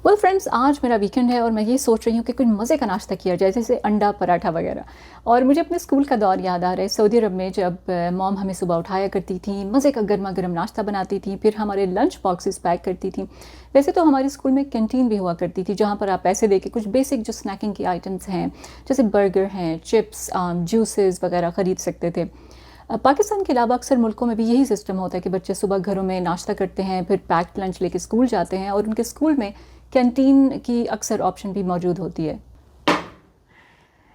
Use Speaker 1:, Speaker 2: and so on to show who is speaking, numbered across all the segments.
Speaker 1: Well friends, आज मेरा weekend है और मैं ये सोच रही हूँ कि कुछ मज़े का नाश्ता किया जाए, जैसे अंडा पराठा वगैरह। और मुझे अपने स्कूल का दौर याद आ रहा है, सऊदी अरब में जब मॉम हमें सुबह उठाया करती थी, मज़े का गर्मा गर्म नाश्ता बनाती थी, फिर हमारे लंच बॉक्सेस पैक करती थी। वैसे तो हमारे स्कूल में कैंटीन भी हुआ करती थी, जहाँ पर आप पैसे दे के कुछ बेसिक जो स्नैकिंग की आइटम्स हैं, जैसे बर्गर हैं, चिप्स, जूसेस वगैरह ख़रीद सकते थे। पाकिस्तान के अलावा अक्सर मुल्कों में भी यही सिस्टम होता है कि बच्चे सुबह घरों में नाश्ता करते हैं, फिर पैक्ड लंच लेके स्कूल जाते हैं और उनके स्कूल में कैंटीन की अक्सर ऑप्शन भी मौजूद होती है।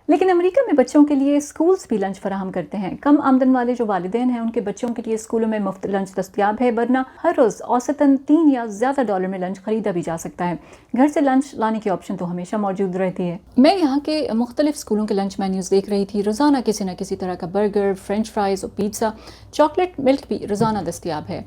Speaker 1: लेकिन अमेरिका में बच्चों के लिए स्कूल्स भी लंच फराहम करते हैं। कम आमदन वाले जो वालिदैन हैं, उनके बच्चों के लिए स्कूलों में मुफ्त लंच दस्तयाब है, वरना हर रोज़ औसतन $3 या ज़्यादा डॉलर में लंच खरीदा भी जा सकता है। घर से लंच लाने की ऑप्शन तो हमेशा मौजूद रहती है। मैं यहाँ के मुख्तलिफ स्कूलों के लंच मेन्यूज़ देख रही थी। रोज़ाना किसी न किसी तरह का बर्गर, फ्रेंच फ्राइज़ और पिज़्ज़ा, चॉकलेट मिल्क भी रोज़ाना दस्तयाब है।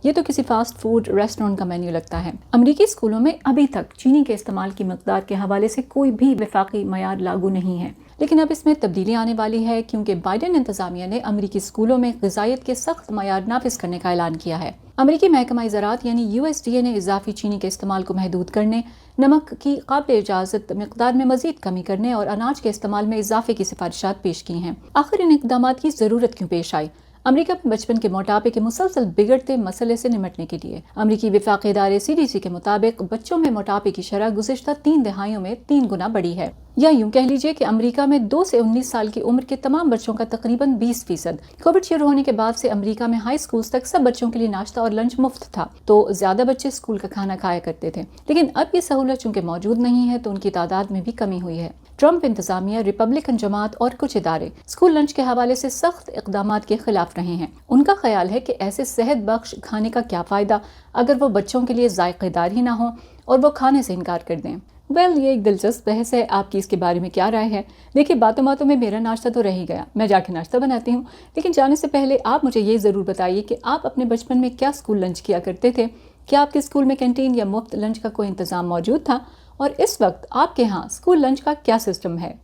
Speaker 1: ये तो किसी फास्ट फूड रेस्टोरेंट का मेन्यू लगता है। अमेरिकी स्कूलों में अभी तक चीनी के इस्तेमाल की मकदार के हवाले से कोई भी वफाकी मयार लागू नहीं है, लेकिन अब इसमें तब्दीली आने वाली है, क्योंकि बाइडेन इंतजामिया ने अमेरिकी स्कूलों में ग़िज़ाइयत के सख्त मयार नाफिज करने का ऐलान किया है। अमेरिकी महकमा ज़राअत यानी USDA ने इजाफी चीनी के इस्तेमाल को महदूद करने, नमक की काबिल इजाज़त मकदार में मज़ीद कमी करने और अनाज के इस्तेमाल में इजाफे की सिफारिशात पेश की हैं। आखिर इन इक़दामात की ज़रूरत क्यों पेश आई? अमेरिका में बचपन के मोटापे के मुसलसल बिगड़ते मसले से निपटने के लिए। अमेरिकी वफाकी इदारे CDC के मुताबिक बच्चों में मोटापे की शरह गुज़िश्ता 3 दहाइयों में 3 गुना बढ़ी है। या यूं कह लीजिए कि अमेरिका में 2 से 19 साल की उम्र के तमाम बच्चों का तकरीबन 20%। कोविड शुरू होने के बाद से अमेरिका में हाई स्कूल्स तक सब बच्चों के लिए नाश्ता और लंच मुफ्त था, तो ज्यादा बच्चे स्कूल का खाना खाया करते थे। लेकिन अब ये सहूलत चूंकि मौजूद नहीं है, तो उनकी तादाद में भी कमी हुई है। ट्रंप इंतजामिया, रिपब्लिकन जमात और कुछ इदारे स्कूल लंच के हवाले से सख्त इक़दामात के खिलाफ रहे हैं। उनका ख्याल है कि ऐसे सेहत बख्श खाने का क्या फ़ायदा अगर वो बच्चों के लिए जायकेदार ही ना हो और वो खाने से इनकार कर दें। ये एक दिलचस्प बहस है। आपकी इसके बारे में क्या राय है? देखिए, बातों बातों में मेरा नाश्ता तो रह ही गया, मैं जाके नाश्ता बनाती हूँ। लेकिन जाने से पहले आप मुझे ये ज़रूर बताइए कि आप अपने बचपन में क्या स्कूल लंच किया करते थे? क्या आपके स्कूल में कैंटीन या मुफ्त लंच का कोई इंतज़ाम मौजूद था? और इस वक्त आपके यहाँ स्कूल लंच का क्या सिस्टम है?